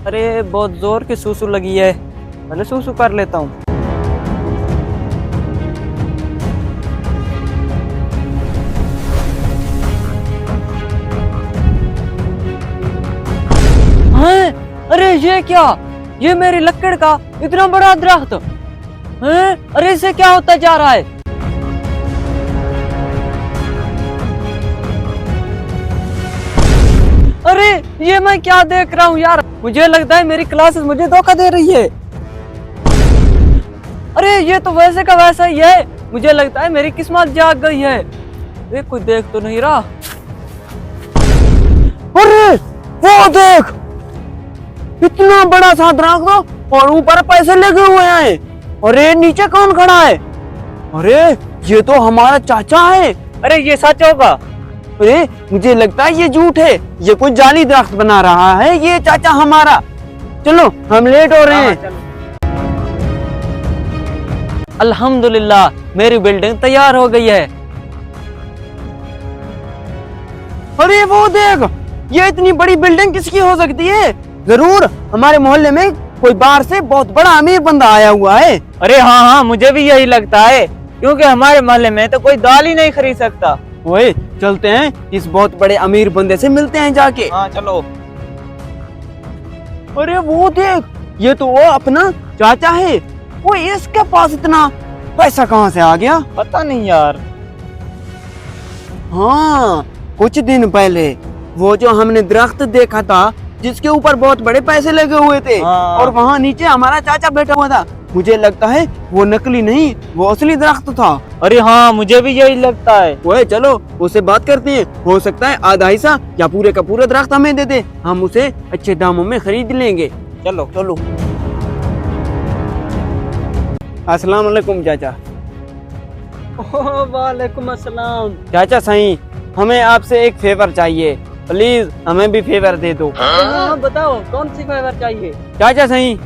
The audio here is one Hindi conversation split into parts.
अरे बहुत जोर की सूसू लगी है, पहले सूसू कर लेता हूँ। हैं? अरे ये क्या, ये मेरी लकड़ का इतना बड़ा दरख्त हैं? अरे इसे क्या होता जा रहा है? अरे ये मैं क्या देख रहा हूँ यार, मुझे लगता है मेरी क्लासेस मुझे धोखा दे रही है। अरे ये तो वैसे का वैसा ही है, मुझे लगता है मेरी किस्मत जाग गई है। ये कोई देख तो नहीं रहा। अरे वो देख, इतना बड़ा सा दरख्त और ऊपर पैसे लगे हुए हैं। अरे नीचे कौन खड़ा है? अरे ये तो हमारा चाचा है। अरे ये सच होगा? अरे मुझे लगता है ये झूठ है, ये कोई जाली दरख्त बना रहा है ये चाचा हमारा। चलो हम लेट हो रहे हैं। अल्हम्दुलिल्लाह मेरी बिल्डिंग तैयार हो गई है। अरे वो देख, ये इतनी बड़ी बिल्डिंग किसकी हो सकती है? जरूर हमारे मोहल्ले में कोई बाहर से बहुत बड़ा अमीर बंदा आया हुआ है। अरे हाँ हाँ, मुझे भी यही लगता है, क्योंकि हमारे मोहल्ले में तो कोई दाल ही नहीं खरीद सकता। ओए चलते हैं, इस बहुत बड़े अमीर बंदे से मिलते हैं जाके। हाँ चलो। अरे वो देख, ये तो वो अपना चाचा है। वो इसके पास इतना पैसा कहाँ से आ गया? पता नहीं यार। हाँ कुछ दिन पहले वो जो हमने दरख्त देखा था जिसके ऊपर बहुत बड़े पैसे लगे हुए थे, और वहाँ नीचे हमारा चाचा बैठा हुआ था, मुझे लगता है वो नकली नहीं, वो असली दरख्त था। अरे हाँ मुझे भी यही लगता है। वो चलो उससे बात करते हैं, हो सकता है आधा हिस्सा या पूरे का पूरा दरख्त हमें दे दे, हम उसे अच्छे दामों में खरीद लेंगे। चलो चलो। अस्सलाम वालेकुम चाचा। वालेकुम अस्सलाम। चाचा सही, हमें आपसे एक फेवर चाहिए, प्लीज हमें भी फेवर दे दो। हाँ बताओ कौन सी फेवर चाहिए? चाचा सही,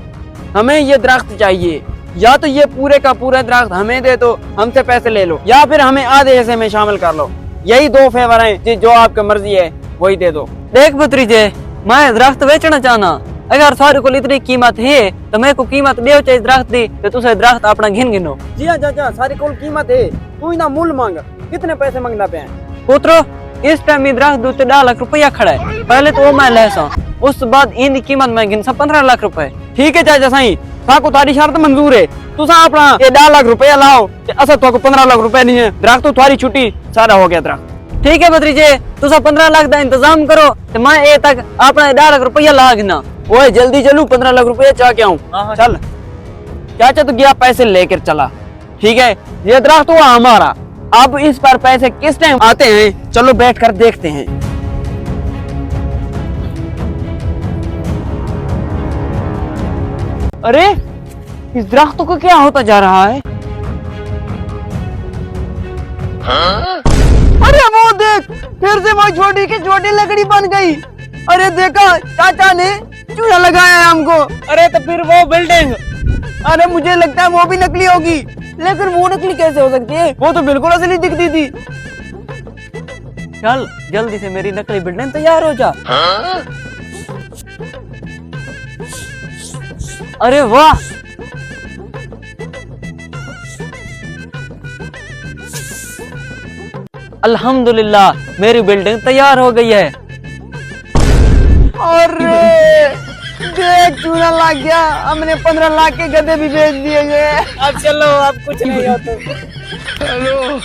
हमें ये दरख्त चाहिए, या तो ये पूरे का पूरा दरख्त हमें दे दो, हमसे पैसे ले लो, या फिर हमें आधे हिस्से में शामिल कर लो। यही दो फेवर हैं, जो आपकी मर्जी है वही दे दो। देख भतीजे, मैं दरख्त बेचना चाहना, अगर सारे को इतनी कीमत है तो मेरे को कीमत दे चाहिए दरख्त दी, तो तुझे दरख्त अपना घिन गिनो। जी हाँ चाचा, सारी को कीमत है, तू ही ना मूल मांग, कितने पैसे मांगना पे? पुत्रो इस टाइम दरख्त 2 लाख रुपया खड़ा है, पहले तो वो मैं लैसा, उस बाद इन कीमत में गिन 15 लाख रुपए। ठीक है चाचा साई, ताको तारी शर्त मंजूर है, तुसा अपना ये 2 लाख रुपया लाओ, असा तो 15 लाख रुपए नहीं है, दरख्त तो तुम्हारी छुट्टी सारा हो गया दरख्त। ठीक है भतीजे, तुसा 15 लाख का इंतजाम करो, तो मैं ये तक अपना 2 लाख रुपया ला गिना। ओए जल्दी चलू, 15 लाख रुपया चाह के आऊँ। चल चाचा तो गया पैसे लेकर चला। ठीक है, ये दरख्त हुआ हमारा, अब इस पर पैसे किस टाइम आते हैं, चलो बैठ कर देखते हैं। अरे इस दरख्त को क्या होता जा रहा है? हाँ? अरे वो देख, फिर से वो छोटी की छोटी लकड़ी बन गई। अरे देखा, चाचा ने चूना लगाया है हमको। अरे तो फिर वो बिल्डिंग, अरे मुझे लगता है वो भी नकली होगी, लेकिन वो नकली कैसे हो सकती है, वो तो बिल्कुल असली दिखती थी। चल जल्दी से मेरी नकली बिल्डिंग तैयार हो जा। हाँ? अरे वाह, अल्हम्दुलिल्लाह मेरी बिल्डिंग तैयार हो गई है। अरे देख चूना लग गया, हमने 15 लाख के गधे भी बेच दिए गए। अब चलो, अब कुछ नहीं होता। हेलो